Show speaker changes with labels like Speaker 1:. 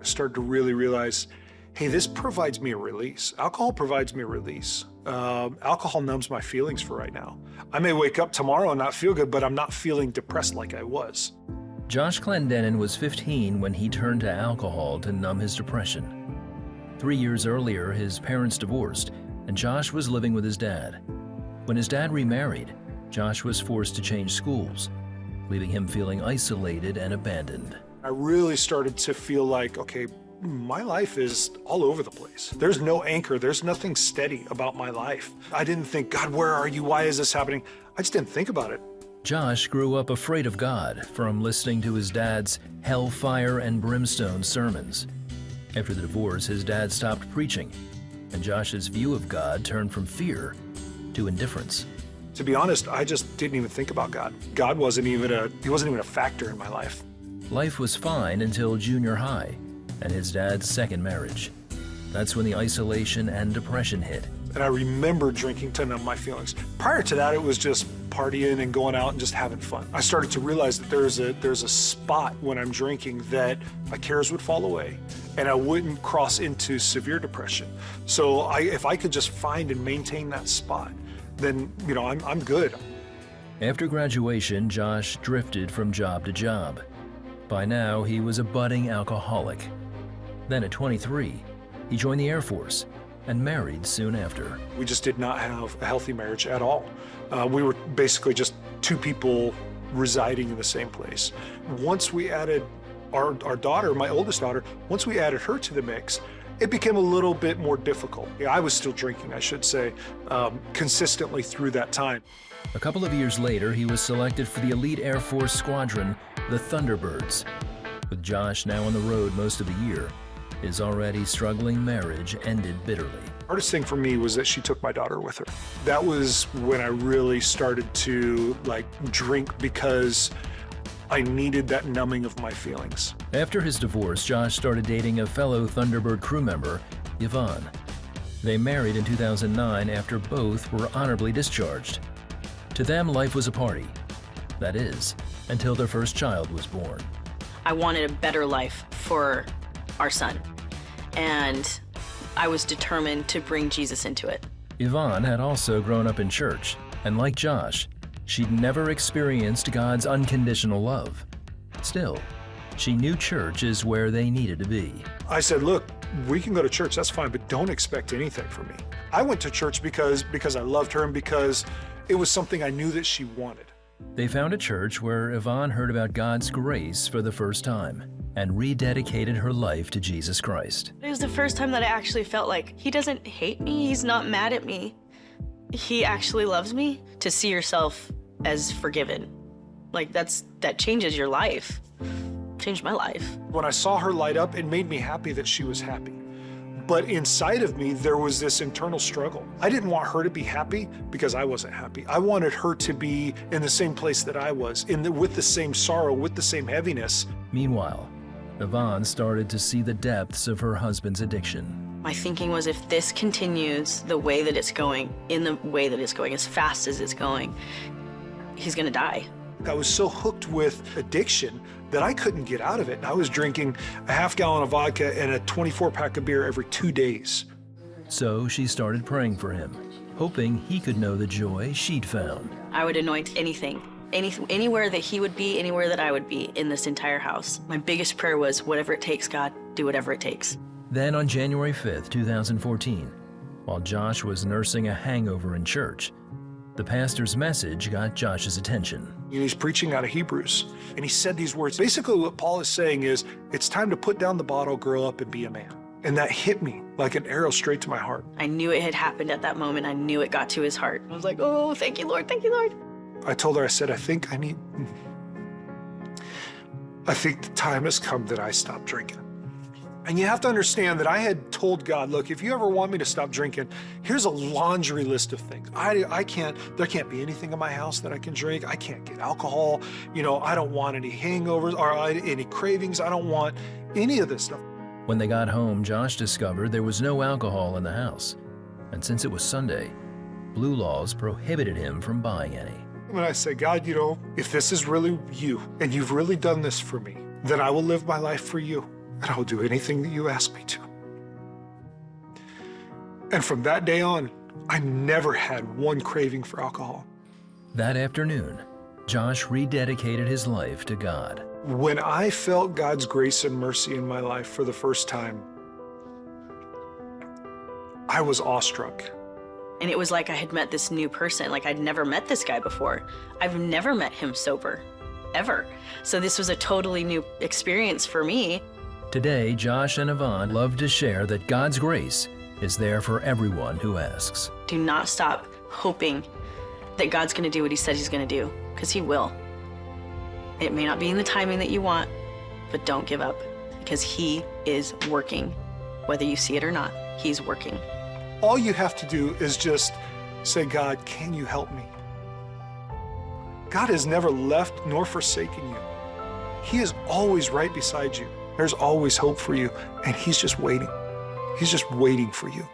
Speaker 1: I started to really realize, hey, this provides me a release. Alcohol provides me a release. Alcohol numbs my feelings for right now. I may wake up tomorrow and not feel good, but I'm not feeling depressed like I was.
Speaker 2: Josh Clendenin was 15 when he turned to alcohol to numb his depression. 3 years earlier, his parents divorced, and Josh was living with his dad. When his dad remarried, Josh was forced to change schools, leaving him feeling isolated and abandoned.
Speaker 1: I really started to feel like, okay, my life is all over the place. There's no anchor. There's nothing steady about my life. I didn't think, God, where are you? Why is this happening? I just didn't think about it.
Speaker 2: Josh grew up afraid of God from listening to his dad's hellfire and brimstone sermons. After the divorce, his dad stopped preaching, and Josh's view of God turned from fear to indifference.
Speaker 1: To be honest, I just didn't even think about God. God wasn't even a factor in my life.
Speaker 2: Life was fine until junior high and his dad's second marriage. That's when the isolation and depression hit.
Speaker 1: And I remember drinking to numb my feelings. Prior to that, it was just partying and going out and just having fun. I started to realize that there's a spot when I'm drinking that my cares would fall away and I wouldn't cross into severe depression. So if I could just find and maintain that spot, then, you know, I'm good.
Speaker 2: After graduation, Josh drifted from job to job. By now, he was a budding alcoholic. Then at 23, he joined the Air Force and married soon after.
Speaker 1: We just did not have a healthy marriage at all. We were basically just two people residing in the same place. Once we added our daughter, my oldest daughter, once we added her to the mix, it became a little bit more difficult. I was still drinking, I should say, consistently through that time.
Speaker 2: A couple of years later, he was selected for the elite Air Force squadron, the Thunderbirds. With Josh now on the road most of the year, his already struggling marriage ended bitterly.
Speaker 1: The hardest thing for me was that she took my daughter with her. That was when I really started to drink because I needed that numbing of my feelings.
Speaker 2: After his divorce, Josh started dating a fellow Thunderbird crew member, Yvonne. They married in 2009 after both were honorably discharged. To them, life was a party. That is, until their first child was born.
Speaker 3: I wanted a better life for our son, and I was determined to bring Jesus into it.
Speaker 2: Yvonne had also grown up in church, and like Josh, she'd never experienced God's unconditional love. Still, she knew church is where they needed to be.
Speaker 1: I said, look, we can go to church, that's fine, but don't expect anything from me. I went to church because I loved her and because it was something I knew that she wanted.
Speaker 2: They found a church where Yvonne heard about God's grace for the first time and rededicated her life to Jesus Christ.
Speaker 3: It was the first time that I actually felt like he doesn't hate me, he's not mad at me. He actually loves me. To see yourself as forgiven, that changes your life. Changed my life.
Speaker 1: When I saw her light up, it made me happy that she was happy. But inside of me, there was this internal struggle. I didn't want her to be happy because I wasn't happy. I wanted her to be in the same place that I was, with the same sorrow, with the same heaviness.
Speaker 2: Meanwhile, Yvonne started to see the depths of her husband's addiction.
Speaker 3: My thinking was, if this continues the way that it's going, in the way that it's going, as fast as it's going, he's gonna die.
Speaker 1: I was so hooked with addiction that I couldn't get out of it. I was drinking a half-gallon of vodka and a 24-pack of beer every 2 days.
Speaker 2: So she started praying for him, hoping he could know the joy she'd found.
Speaker 3: I would anoint anything, anywhere that he would be, anywhere that I would be in this entire house. My biggest prayer was, whatever it takes, God, do whatever it takes.
Speaker 2: Then on January 5th, 2014, while Josh was nursing a hangover in church, the pastor's message got Josh's attention.
Speaker 1: He's preaching out of Hebrews, and he said these words. Basically what Paul is saying is, it's time to put down the bottle, grow up, and be a man. And that hit me like an arrow straight to my heart.
Speaker 3: I knew it had happened at that moment. I knew it got to his heart. I was like, oh, thank you, Lord, thank you, Lord.
Speaker 1: I told her, I said, I think the time has come that I stop drinking. And you have to understand that I had told God, look, if you ever want me to stop drinking, here's a laundry list of things. There can't be anything in my house that I can drink. I can't get alcohol. You know, I don't want any hangovers or any cravings. I don't want any of this stuff.
Speaker 2: When they got home, Josh discovered there was no alcohol in the house. And since it was Sunday, blue laws prohibited him from buying any.
Speaker 1: When I say, God, you know, if this is really you and you've really done this for me, then I will live my life for you. and I'll do anything that you ask me to. And from that day on, I never had one craving for alcohol.
Speaker 2: That afternoon, Josh rededicated his life to God.
Speaker 1: When I felt God's grace and mercy in my life for the first time, I was awestruck.
Speaker 3: And it was like I had met this new person. Like I'd never met this guy before. I've never met him sober, ever. So this was a totally new experience for me.
Speaker 2: Today, Josh and Yvonne love to share that God's grace is there for everyone who asks.
Speaker 3: Do not stop hoping that God's going to do what he said he's going to do, because he will. It may not be in the timing that you want, but don't give up, because he is working. Whether you see it or not, he's working.
Speaker 1: All you have to do is just say, God, can you help me? God has never left nor forsaken you. He is always right beside you. There's always hope for you, and he's just waiting. He's just waiting for you.